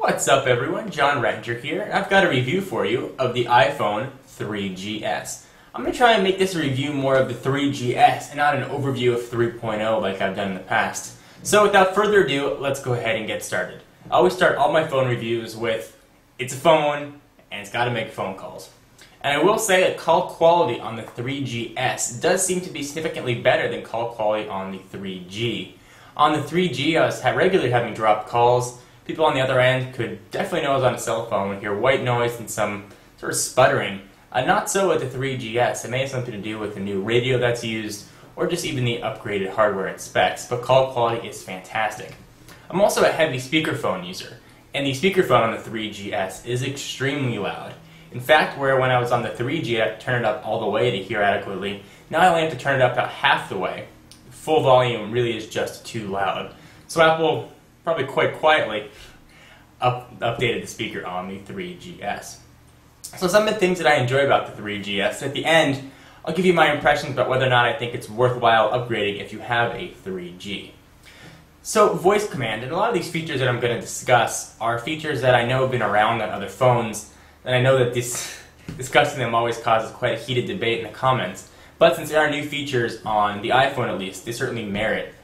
What's up everyone, John Ranger here, and I've got a review for you of the iPhone 3GS. I'm going to try and make this a review more of the 3GS and not an overview of 3.0 like I've done in the past. So without further ado, let's go ahead and get started. I always start all my phone reviews with, it's a phone and it's got to make phone calls. And I will say that call quality on the 3GS does seem to be significantly better than call quality on the 3G. On the 3G, I was regularly having dropped calls. People on the other end could definitely know I was on a cell phone and hear white noise and some sort of sputtering. Not so with the 3GS. It may have something to do with the new radio that's used or just even the upgraded hardware and specs, but call quality is fantastic. I'm also a heavy speakerphone user, and the speakerphone on the 3GS is extremely loud. In fact, where when I was on the 3G I had to turn it up all the way to hear adequately, now I only have to turn it up about half the way. Full volume really is just too loud. So Apple probably quite quietly updated the speaker on the 3GS. So some of the things that I enjoy about the 3GS, at the end I'll give you my impressions about whether or not I think it's worthwhile upgrading if you have a 3G. So voice command, and a lot of these features that I'm going to discuss are features that I know have been around on other phones, and I know that discussing them always causes quite a heated debate in the comments, but since there are new features on the iPhone at least, they certainly merit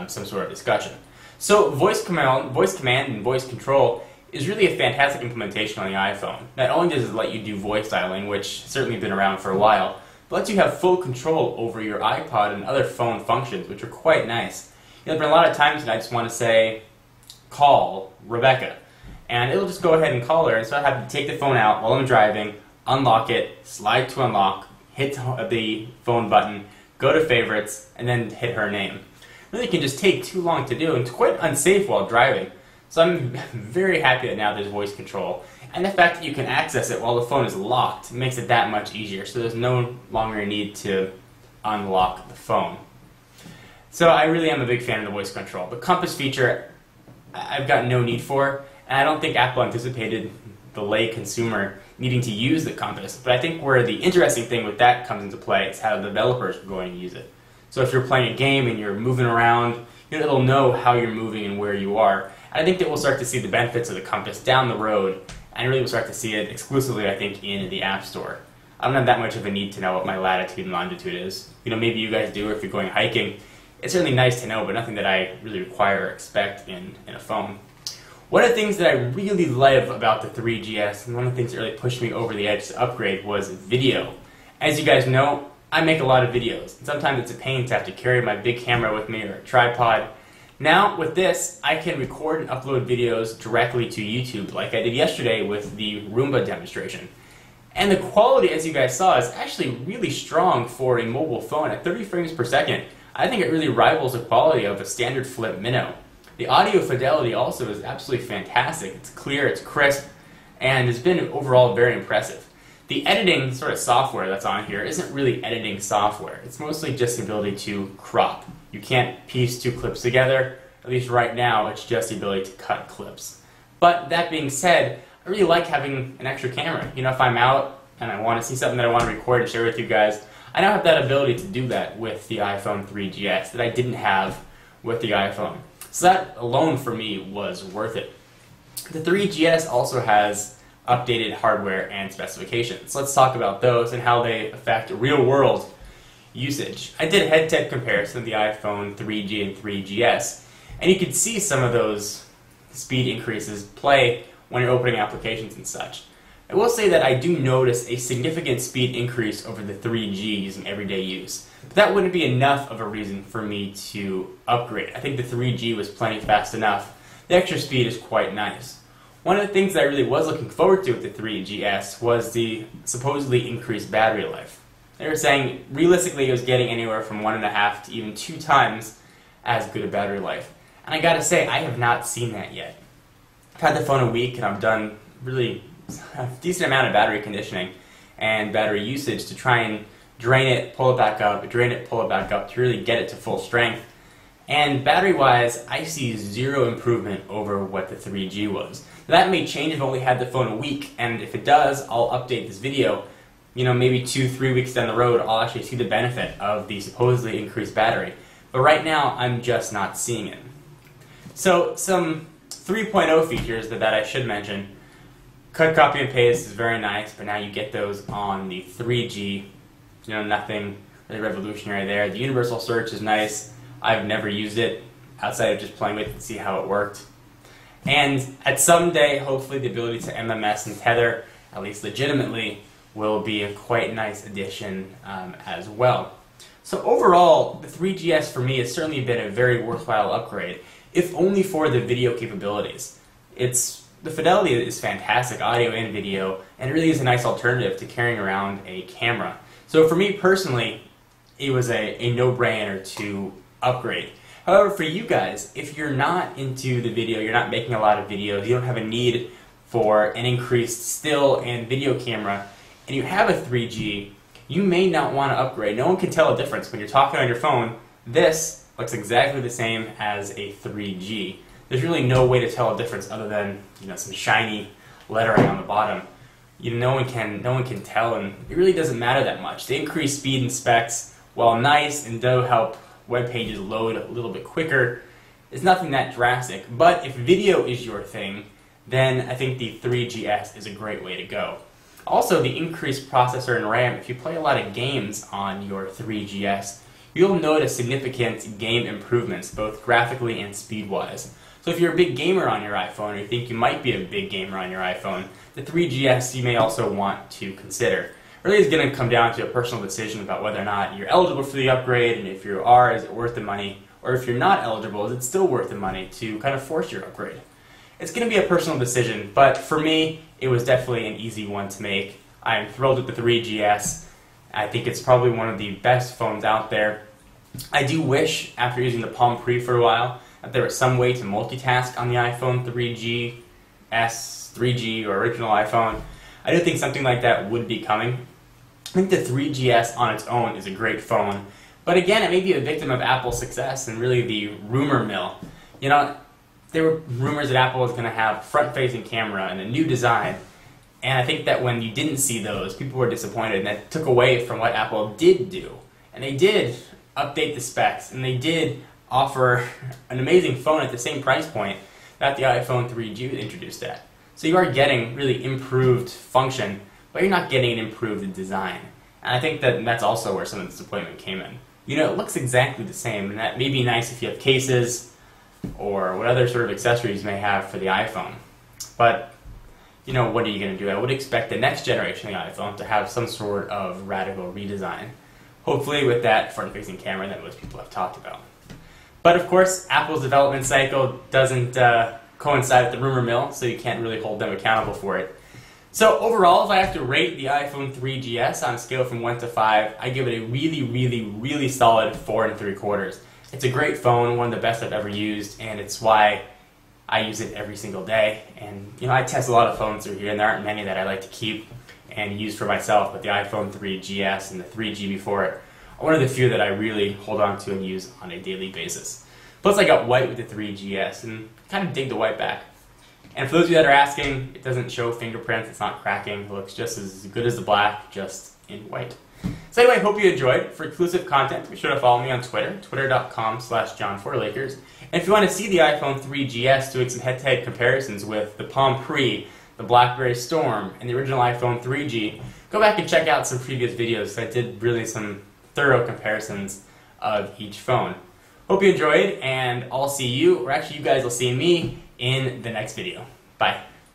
some sort of discussion. So voice command and voice control is really a fantastic implementation on the iPhone. Not only does it let you do voice dialing, which has certainly been around for a while, but lets you have full control over your iPod and other phone functions, which are quite nice. There have been a lot of times that I just want to say, call Rebecca, and it'll just go ahead and call her, and so I have to take the phone out while I'm driving, unlock it, slide to unlock, hit the phone button, go to favorites, and then hit her name. Really can just take too long to do, and it's quite unsafe while driving. So I'm very happy that now there's voice control, and the fact that you can access it while the phone is locked makes it that much easier, so there's no longer a need to unlock the phone. So I really am a big fan of the voice control. The compass feature, I've got no need for, and I don't think Apple anticipated the lay consumer needing to use the compass, but I think where the interesting thing with that comes into play is how the developers are going to use it. So if you're playing a game and you're moving around, it'll know how you're moving and where you are. And I think that we'll start to see the benefits of the compass down the road, and really we'll start to see it exclusively, I think, in the App Store. I don't have that much of a need to know what my latitude and longitude is. Maybe you guys do if you're going hiking. It's certainly nice to know, but nothing that I really require or expect in a phone. One of the things that I really love about the 3GS, and one of the things that really pushed me over the edge to upgrade, was video. As you guys know, I make a lot of videos, and sometimes it's a pain to have to carry my big camera with me or a tripod. Now, with this, I can record and upload videos directly to YouTube, like I did yesterday with the Roomba demonstration. And the quality, as you guys saw, is actually really strong for a mobile phone. At 30 frames per second, I think it really rivals the quality of a standard flip minnow. The audio fidelity also is absolutely fantastic. It's clear, it's crisp, and it's been overall very impressive. The editing sort of software that's on here isn't really editing software. It's mostly just the ability to crop. You can't piece two clips together. At least right now, it's just the ability to cut clips. But that being said, I really like having an extra camera. If I'm out and I want to see something that I want to record and share with you guys, I now have that ability to do that with the iPhone 3GS that I didn't have with the iPhone. So that alone for me was worth it. The 3GS also has updated hardware and specifications. Let's talk about those and how they affect real-world usage. I did a head-to-head comparison of the iPhone 3G and 3GS, and you could see some of those speed increases play when you're opening applications and such. I will say that I do notice a significant speed increase over the 3Gs in everyday use, but that wouldn't be enough of a reason for me to upgrade. I think the 3G was plenty fast enough. The extra speed is quite nice. One of the things that I really was looking forward to with the 3GS was the supposedly increased battery life. They were saying realistically it was getting anywhere from 1.5 to even 2 times as good a battery life. And I gotta say, I have not seen that yet. I've had the phone a week and I've done really a decent amount of battery conditioning and battery usage to try and drain it, pull it back up, drain it, pull it back up to really get it to full strength. And battery-wise, I see zero improvement over what the 3G was. That may change if I've only had the phone a week, and if it does, I'll update this video. Maybe 2-3 weeks down the road, I'll actually see the benefit of the supposedly increased battery. But right now, I'm just not seeing it. So some 3.0 features that I should mention. Cut, copy, and paste is very nice, but now you get those on the 3G. Nothing really revolutionary there. The universal search is nice. I've never used it outside of just playing with it to see how it worked. And at some day, hopefully the ability to MMS and tether, at least legitimately, will be a quite nice addition as well. So overall, the 3GS for me has certainly been a very worthwhile upgrade, if only for the video capabilities. The fidelity is fantastic, audio and video, and it really is a nice alternative to carrying around a camera. So for me personally, it was a no-brainer to upgrade. However, for you guys, if you're not into the video, you're not making a lot of videos, you don't have a need for an increased still and video camera, and you have a 3G, you may not want to upgrade. No one can tell a difference. When you're talking on your phone, this looks exactly the same as a 3G. There's really no way to tell a difference other than some shiny lettering on the bottom. No one can tell, and it really doesn't matter that much. The increased speed and specs, while nice and do help web pages load a little bit quicker, is nothing that drastic. But if video is your thing, then I think the 3GS is a great way to go. Also, the increased processor and RAM, if you play a lot of games on your 3GS, you'll notice significant game improvements, both graphically and speed-wise. So if you're a big gamer on your iPhone, or you think you might be a big gamer on your iPhone, the 3GS you may also want to consider. Really is going to come down to a personal decision about whether or not you're eligible for the upgrade, and if you are, is it worth the money? Or if you're not eligible, is it still worth the money to kind of force your upgrade? It's going to be a personal decision, but for me, it was definitely an easy one to make. I am thrilled with the 3GS. I think it's probably one of the best phones out there. I do wish, after using the Palm Pre for a while, that there was some way to multitask on the iPhone 3GS, 3G, or original iPhone. I do think something like that would be coming. I think the 3GS on its own is a great phone, but again, it may be a victim of Apple's success and really the rumor mill. There were rumors that Apple was going to have front-facing camera and a new design, and I think that when you didn't see those, people were disappointed, and that took away from what Apple did do. And they did update the specs, and they did offer an amazing phone at the same price point that the iPhone 3G was introduced at. So you are getting really improved function, but you're not getting an improved design. And I think that that's also where some of the disappointment came in. It looks exactly the same, and that may be nice if you have cases or what other sort of accessories you may have for the iPhone. But, what are you going to do? I would expect the next generation of the iPhone to have some sort of radical redesign. Hopefully with that front-facing camera that most people have talked about. But of course, Apple's development cycle doesn't coincide with the rumor mill, so you can't really hold them accountable for it. So overall, if I have to rate the iPhone 3GS on a scale from 1 to 5, I give it a really, really, really solid 4 3/4. It's a great phone, one of the best I've ever used, and it's why I use it every single day. And I test a lot of phones through here, and there aren't many that I like to keep and use for myself, but the iPhone 3GS and the 3G before it are one of the few that I really hold on to and use on a daily basis. Plus I got white with the 3GS, and kind of dig the white back. And for those of you that are asking, it doesn't show fingerprints, it's not cracking, it looks just as good as the black, just in white. So anyway, hope you enjoyed. For exclusive content, be sure to follow me on Twitter, twitter.com/John4Lakers. And if you want to see the iPhone 3GS doing some head-to-head comparisons with the Palm Pre, the BlackBerry Storm, and the original iPhone 3G, go back and check out some previous videos. I did really some thorough comparisons of each phone. Hope you enjoyed, and I'll see you, or actually you guys will see me, in the next video. Bye.